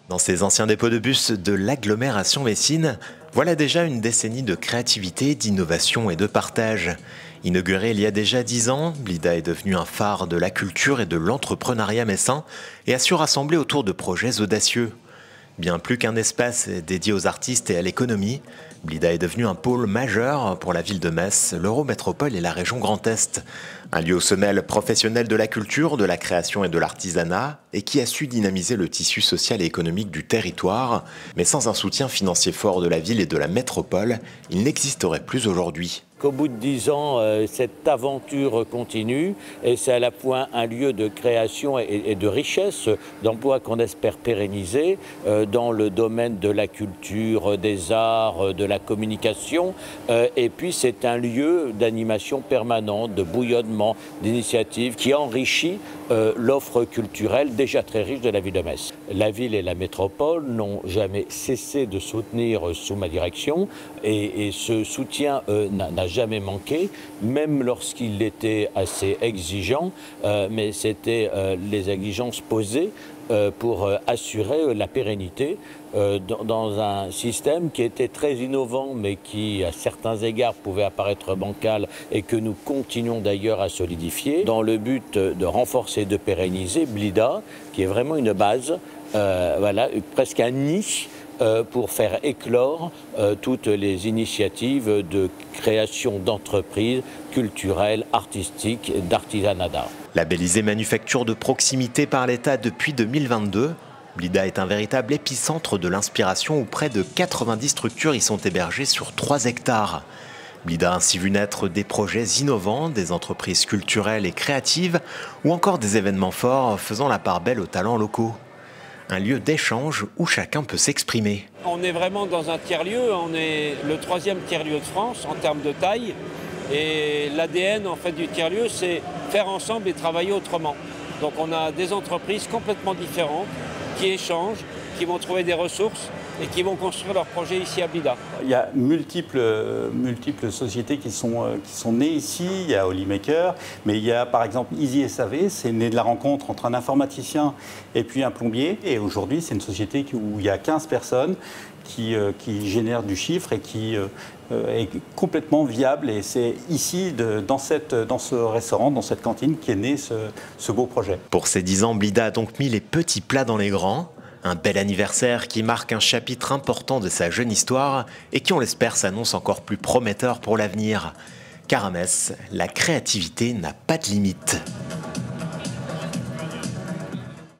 Dans ces anciens dépôts de bus de l'agglomération messine, voilà déjà une décennie de créativité, d'innovation et de partage. Inaugurée il y a déjà 10 ans, Blida est devenu un phare de la culture et de l'entrepreneuriat messin et a su rassembler autour de projets audacieux. Bien plus qu'un espace dédié aux artistes et à l'économie, Blida est devenu un pôle majeur pour la ville de Metz, l'Eurométropole et la région Grand Est. Un lieu au semelle professionnel de la culture, de la création et de l'artisanat, et qui a su dynamiser le tissu social et économique du territoire. Mais sans un soutien financier fort de la ville et de la métropole, il n'existerait plus aujourd'hui. Qu'au bout de 10 ans, cette aventure continue et c'est à la fois un lieu de création et de richesse, d'emplois qu'on espère pérenniser dans le domaine de la culture, des arts, de la communication. Et puis c'est un lieu d'animation permanente, de bouillonnement, d'initiative qui enrichit l'offre culturelle déjà très riche de la ville de Metz. La ville et la métropole n'ont jamais cessé de soutenir sous ma direction et ce soutien n'a jamais manqué, même lorsqu'il était assez exigeant, mais c'était les exigences posées pour assurer la pérennité dans un système qui était très innovant mais qui à certains égards pouvait apparaître bancal et que nous continuons d'ailleurs à solidifier dans le but de renforcer et de pérenniser Blida qui est vraiment une base, voilà, presque un nid pour faire éclore toutes les initiatives de création d'entreprises culturelles, artistiques, d'artisanat d'art. Labellisée manufacture de proximité par l'État depuis 2022, Blida est un véritable épicentre de l'inspiration où près de 90 structures y sont hébergées sur 3 hectares. Blida a ainsi vu naître des projets innovants, des entreprises culturelles et créatives ou encore des événements forts faisant la part belle aux talents locaux. Un lieu d'échange où chacun peut s'exprimer. On est vraiment dans un tiers-lieu, on est le 3e tiers-lieu de France en termes de taille. Et l'ADN en fait, du tiers-lieu, c'est faire ensemble et travailler autrement. Donc on a des entreprises complètement différentes qui échangent, qui vont trouver des ressources et qui vont construire leurs projets ici à Blida. Il y a multiples sociétés qui sont nées ici. Il y a Holymaker, mais il y a par exemple Easy SAV, c'est né de la rencontre entre un informaticien et puis un plombier. Et aujourd'hui, c'est une société où il y a 15 personnes qui génèrent du chiffre et qui est complètement viable. Et c'est ici, dans ce restaurant, dans cette cantine, qu'est né ce beau projet. Pour ces 10 ans, Blida a donc mis les petits plats dans les grands. Un bel anniversaire qui marque un chapitre important de sa jeune histoire et qui, on l'espère, s'annonce encore plus prometteur pour l'avenir. Car à Metz, la créativité n'a pas de limite.